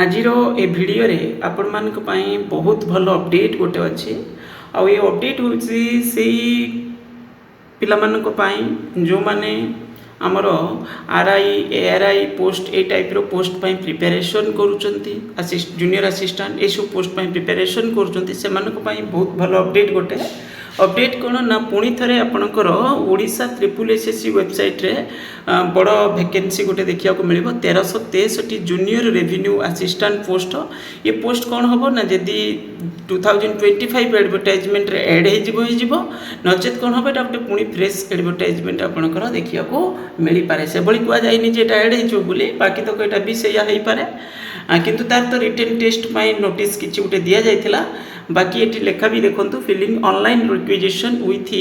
आजिर ए video रे आपण मानक पई बहुत भल अपडेट गोटे अच्छी आ ये अपडेट हूँ से पिला मानक पई जो माने आमर आरआई एआरआई पोस्ट ए टाइप रो पोस्ट पई प्रिपरेशन करूचंती जूनियर असिस्टेंट ए सब पोस्ट पई प्रिपरेशन करूचंती से मानक पई बहुत भल अपडेट गोटे अपडेट कौन ना पुणी थे आपणकर ओडिशा ट्रिपल एसएससी वेबसाइट रे बड़ वैकेंसी गोटे देखा मिल 1363 जूनियर रेवेन्यू असिस्टेंट पोस्ट ये पोस्ट कौन हम ना जदि 2025 एडवर्टाइजमेंट रे एड हो नचेत कौन हम यहाँ गोटे पुणी फ्रेश एडवर्टाइजमेंट आपणकर देखा मिल पारे से भाई कहुई जे एड हो बाकी तो यहाँ भी से पारे किंतु तार तो रिटन टेस्ट नोटिस किसी गोटे दि जाइथिला बाकी ये लेखा भी देखो filling online requisition with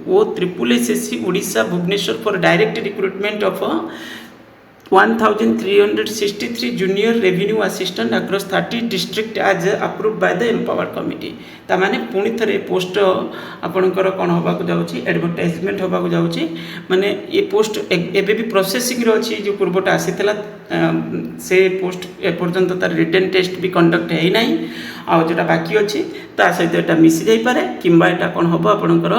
O triple SSC Odisha Bhubaneswar for direct recruitment of 1363 junior revenue assistant across 30 district as approve by the empowered committee तामाने पुणी थे पोस्ट आपणकर कौन होगा जाऊँगी एडवर्टाइजमेंट होगा जाऊँगी माने ये पोस्ट एबे भी प्रोसेसिंग अच्छी जो पूर्वटा आसीला से पोस्ट एपर्यंत तार रिटन टेस्ट भी कंडक्ट है ना आटा बाकी अच्छी ता सहित यहाँ मिसी जापे कि कौन हम आपणकर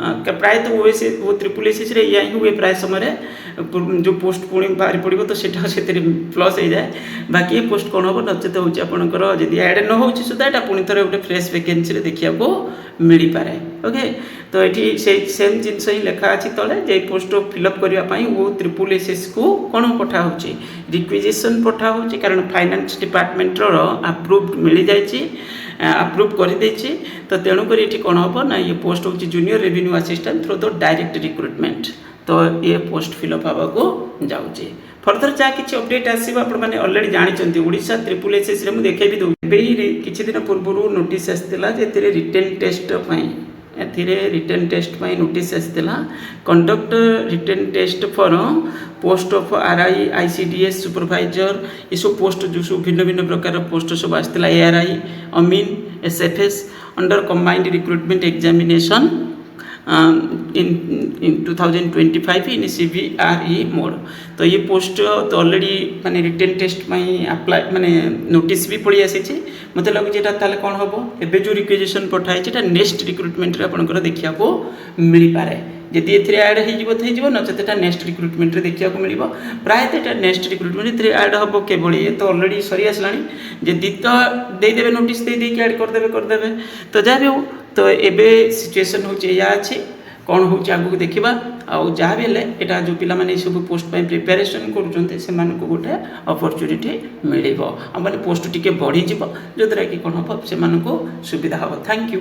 प्रायतः ओएस वो ट्रिपल एसएस रे या हुए प्राय समय जो पोस्ट पुणी बाहरी पड़ो तो सेटा से प्लस हो जाए बाकी ये पोस्ट कौन हम नचेत हूँ आपंकर जब एड न हो सुधा यहाँ पुणी थे गोटे फ्रेश वैकेंसी देखा मिल पाए ओके तो ये सेम जिनस ही लिखा अच्छी तले जे पोस्ट फिलअप करने वो ट्रिपल एसएस को कौन पठा हो रिक्विजिशन पठा हो कारण फाइनेंस डिपार्टमेंट अप्रूव्ड मिल जाए अप्रूव कर तो तेणुक ये कौन हम ना ये पोस्ट हूँ junior revenue assistant through the direct recruitment तो ये पोस्ट फिलअप हाँको जाऊँगी फर्दर जहाँ किसी अपडेट आसो आपने अलरेडी जानते ओडिशा ट्रिपल एसएस रे मुझे देखे दूँ किसी दिन पूर्व नोटिस आसाला written test written test notice आसाला conduct written test for post of RI ICDS supervisor ये सब पोस्ट जो सब भिन्न भिन्न प्रकार पोस्ट सब आसाला एआरआई अमीन SFS under combined recruitment examination in 2025 in CVRE mode तो ये पोस्ट तो ऑलरेडी माने रिटन टेस्ट में अप्लाई माने नोटिस भी पड़ी आसी मत लगुच कौन हम एवं जो रिक्वेजिशन पठाई नेक्स्ट रिक्रुटमेंट रे आपंकर देखा मिल पारे जदि ये एड हो नचेत नेक्स्ट रिक्रुटमेंट रे देखा मिल प्रायतः नेक्स्ट रिक्रुटमेंट एड हम केवल ये तो ऑलरेडी सरी आसला जदि तो देदेवे नोटिस दे एड करदे तो जहाँ भी हो तो एबे सिचुएशन हूँ या अच्छी कौन हूँ आगू देखा आउ जहाँ भी है यहाँ जो पिला सब पोस्ट प्रिपेरेशन कर गोटे अपॉर्चुनिटी मिल मैंने पोस्ट टी बढ़ीज जो द्वारा कि कौन हम से सुविधा हम थैंक यू।